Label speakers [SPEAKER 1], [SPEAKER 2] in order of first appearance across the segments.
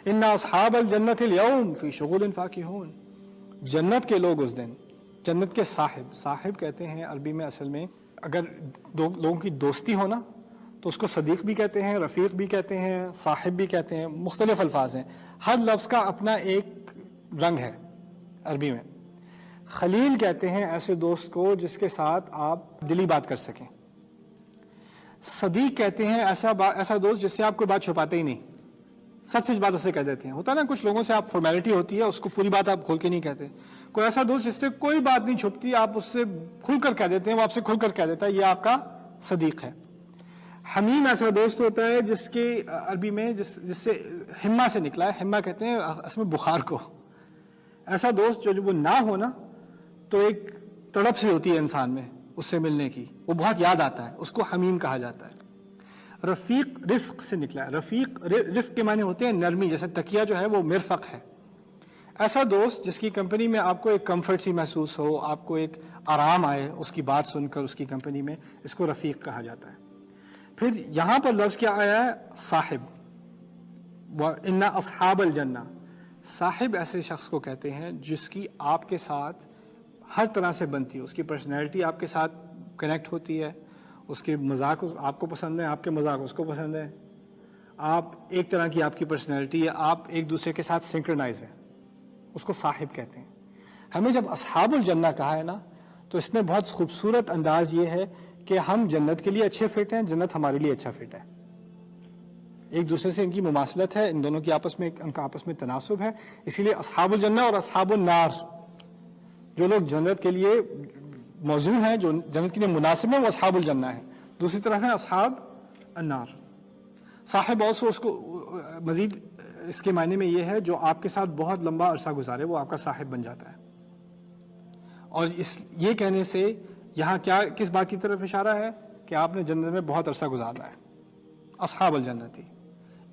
[SPEAKER 1] इन्ना अस्हाब अल जन्नतिल यौम फी शुगुलिन फाकिहून, जन्नत के लोग उस दिन, जन्नत के साहिब कहते हैं अरबी में, असल में अगर दो लोगों की दोस्ती हो ना तो उसको सदीक भी कहते हैं, रफ़ीक भी कहते हैं, साहिब भी कहते हैं, मुख्तलिफ अल्फाज हैं, हर लफ्ज़ का अपना एक रंग है अरबी में। खलील कहते हैं ऐसे दोस्त को जिसके साथ आप दिली बात कर सकें। सदीक कहते हैं ऐसा दोस्त जिससे आप कोई बात छुपाते ही नहीं, सच सच बात उससे कह देते हैं। होता है ना कुछ लोगों से आप फॉर्मेलिटी होती है, उसको पूरी बात आप खोल के नहीं कहते। कोई ऐसा दोस्त जिससे कोई बात नहीं छुपती, आप उससे खुलकर कह देते हैं, वो आपसे खुलकर कह देता है, ये आपका सदीक है। हमीम ऐसा दोस्त होता है जिसके अरबी में जिससे हिम्मा से निकला है, हिम्मा कहते हैं असल में बुखार को। ऐसा दोस्त जो वो ना हो ना तो एक तड़प सी होती है इंसान में उससे मिलने की, वो बहुत याद आता है, उसको हमीम कहा जाता है। रफ़ीक रिफ़्क से निकला है, रिफ़्क के माने होते हैं नरमी, जैसे तकिया जो है वो मिरफ़क है। ऐसा दोस्त जिसकी कंपनी में आपको एक कंफर्ट सी महसूस हो, आपको एक आराम आए उसकी बात सुनकर उसकी कंपनी में, इसको रफ़ीक कहा जाता है। फिर यहाँ पर लफ्ज़ क्या आया है? साहिब। इन्ना अस्हाबल जन्ना, साहिब ऐसे शख्स को कहते हैं जिसकी आपके साथ हर तरह से बनती है, उसकी पर्सनैलिटी आपके साथ कनेक्ट होती है, उसके मजाक आपको पसंद है, आपके मजाक उसको पसंद है, आप एक तरह की आपकी पर्सनैलिटी है, आप एक दूसरे के साथ सिंक्रोनाइज है, उसको साहिब कहते हैं। हमें जब अस्हाबुल जन्ना कहा है ना तो इसमें बहुत खूबसूरत अंदाज ये है कि हम जन्नत के लिए अच्छे फिट हैं, जन्नत हमारे लिए अच्छा फिट है, एक दूसरे से इनकी मुमासलत है, इन दोनों की आपस में इनका आपस में तनासुब है। इसीलिए अस्हाबुल जन्ना और अस्हाबुल नार, जो लोग जन्नत के लिए मौजू हैं, जो जन्नत के लिए मुनासिब है, वो अस्हाबुल जन्ना है। दूसरी तरफ है अस्हाब अन्नार। साहिब ऑल्सो उसको मजीद इसके मायने में ये है जो आपके साथ बहुत लंबा अरसा गुजारे, वो आपका साहिब बन जाता है। और ये कहने से यहाँ क्या किस बात की तरफ इशारा है कि आपने जन्नत में बहुत अरसा गुजारना है, अस्हाबुल जन्नती।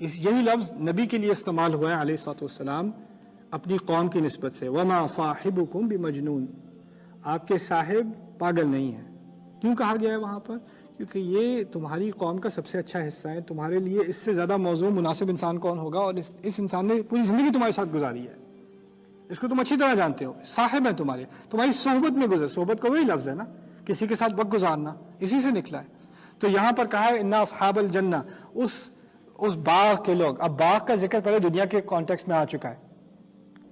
[SPEAKER 1] यही लफ्ज़ नबी के लिए इस्तेमाल हुआ है अलैहिस्सलातु वस्सलाम अपनी कौम की निस्बत से, वमा साहिबुकुम बिमजनून, आपके साहिब पागल नहीं है। क्यों कहा गया है वहाँ पर? क्योंकि ये तुम्हारी कौम का सबसे अच्छा हिस्सा है, तुम्हारे लिए इससे ज़्यादा मौजू मुनासिब इंसान कौन होगा, और इस इंसान ने पूरी ज़िंदगी तुम्हारे साथ गुजारी है, इसको तुम अच्छी तरह जानते हो, साहिब है तुम्हारी सोहबत में गुजर। सोहबत का वही लफ्ज़ है ना, किसी के साथ वक्त गुजारना, इसी से निकला है। तो यहाँ पर कहा है इन्ना अस्हाबल जन्ना, उस बाग के लोग। अब बाग का जिक्र पहले दुनिया के कॉन्टेक्स्ट में आ चुका है,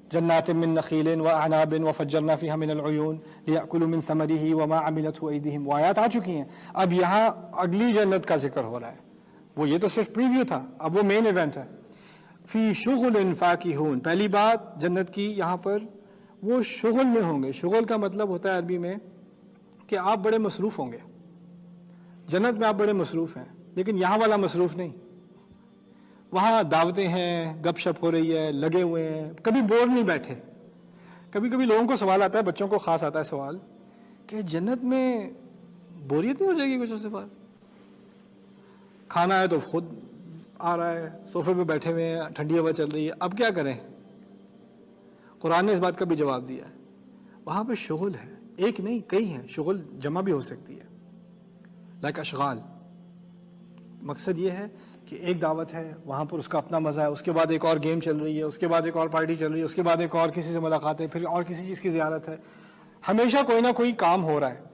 [SPEAKER 1] जन्नातिन मिन नखीलिन व अनाबिन व फज्जरना फीहा मिनल उयून लियाकुलू मिन समरिही व मा अमिलतहु अयदीहिम, वो आयत आ चुकी हैं। अब यहाँ अगली जन्नत का जिक्र हो रहा है, वो ये तो सिर्फ प्रीव्यू था, अब वो मेन इवेंट है। फी शुगुलिन फाकिहून, पहली बात जन्नत की यहाँ पर वो शुगल में होंगे। शुगल का मतलब होता है अरबी में कि आप बड़े मसरूफ़ होंगे, जन्नत में आप बड़े मसरूफ़ हैं, लेकिन यहाँ वाला मसरूफ़ नहीं। वहाँ दावतें हैं, गपशप हो रही है, लगे हुए हैं, कभी बोर नहीं बैठे। कभी कभी लोगों को सवाल आता है, बच्चों को ख़ास आता है सवाल कि जन्नत में बोरियत नहीं हो जाएगी कुछ उसके बाद? खाना है तो खुद आ रहा है, सोफे पे बैठे हुए हैं, ठंडी हवा चल रही है, अब क्या करें? कुरान ने इस बात का भी जवाब दिया है। वहाँ पे शुगल है, एक नहीं कई हैं, शुगल जमा भी हो सकती है, लाइक अशगाल। मकसद ये है कि एक दावत है, वहाँ पर उसका अपना मज़ा है, उसके बाद एक और गेम चल रही है, उसके बाद एक और पार्टी चल रही है, उसके बाद एक और किसी से मुलाकात है, फिर और किसी चीज़ की ज़ियारत है, हमेशा कोई ना कोई काम हो रहा है।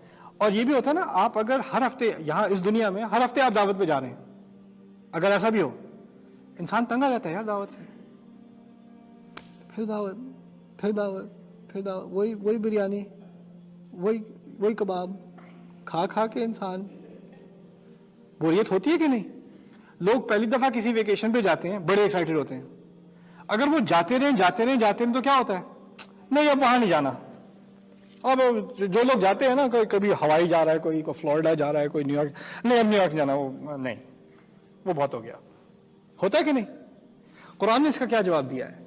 [SPEAKER 1] और ये भी होता है ना, आप अगर हर हफ्ते यहाँ इस दुनिया में हर हफ्ते आप दावत पे जा रहे हैं, अगर ऐसा भी हो, इंसान तंग आ जाता है यार दावत से, फिर दावत, फिर दावत, फिर दावत, वही बिरयानी, वही कबाब खा खा के इंसान बोरियत होती है कि नहीं? लोग पहली दफा किसी वेकेशन पे जाते हैं, बड़े एक्साइटेड होते हैं, अगर वो जाते रहे तो क्या होता है? नहीं अब वहां नहीं जाना। अब जो लोग जाते हैं ना, कोई कभी हवाई जा रहा है, कोई फ्लोरिडा जा रहा है, कोई न्यूयॉर्क, नहीं अब न्यूयॉर्क जाना, वो नहीं, वो बहुत हो गया। होता है कि नहीं? कुरान ने इसका क्या जवाब दिया है?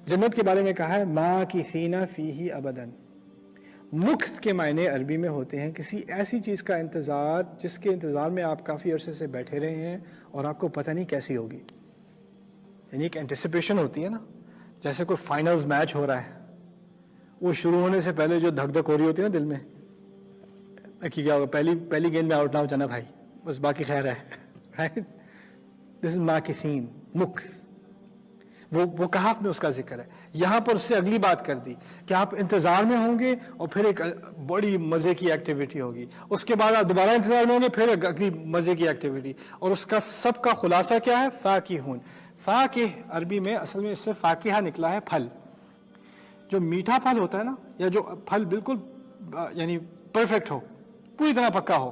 [SPEAKER 1] जन्नत के बारे में कहा है मा की सीना फीही अबदन। मुख्त के मायने अरबी में होते हैं किसी ऐसी चीज़ का इंतज़ार जिसके इंतज़ार में आप काफ़ी अरसे से बैठे रहे हैं और आपको पता नहीं कैसी होगी। यानी एक एंटिसिपेशन होती है ना, जैसे कोई फाइनल्स मैच हो रहा है, वो शुरू होने से पहले जो धक धक हो रही होती है ना दिल में कि क्या होगा, पहली गेंद में आउट ना हो जाना भाई, बस बाकी खैर है, राइट? This is माकिसीन, मुक्स। وہ کہف میں اس کا ذکر ہے. یہاں پر اس سے اگلی بات کر دی کہ آپ انتظار میں ہوں گے اور پھر ایک بڑی مزے کی ایکٹیویٹی ہوگی, اس کے بعد آپ دوبارہ انتظار میں ہوں گے, پھر اگلی مزے کی ایکٹیویٹی, اور اس کا سب کا خلاصہ کیا ہے؟ فاکہون. فاکہ عربی میں اصل میں اس سے فاکہہ نکلا ہے پھل. جو میٹھا پھل ہوتا ہے نا, یا جو پھل بالکل یعنی پرفیکٹ ہو, پوری طرح پکا ہو,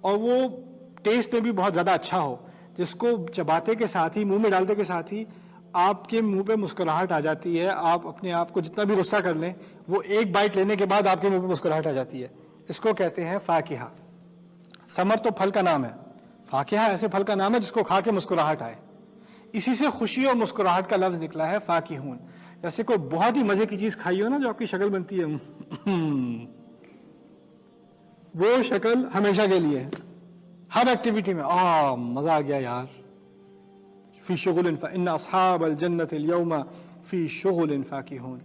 [SPEAKER 1] اور وہ ٹیسٹ میں بھی بہت زیادہ اچھا ہو, جس کو چباتے کے ساتھ ہی, منہ میں ڈالتے کے ساتھ ہی آپ کے منہ پہ مسکراہٹ آ جاتی ہے. آپ اپنے آپ کو جتنا بھی غصہ کر لیں, وہ ایک بائٹ لینے کے بعد آپ کے منہ پہ مسکراہٹ آ جاتی ہے. اس کو کہتے ہیں فاکہہ. ثمر تو پھل کا نام ہے, فاکہہ ایسے پھل کا نام ہے جس کو کھا کے مسکراہٹ آئے. اسی سے خوشی اور مسکراہٹ کا لفظ نکلا ہے فاکہون. جیسے کوئی بہت ہی مزے کی چیز کھائی ہو نا, جو آپ کی شکل بنتی ہے, وہ شکل ہمیشہ کے لیے ہر ایکٹیویٹی میں مزہ آ گیا یار. فی شغل فإن اصحاب الجنة اليوم فی شغل فاکہون.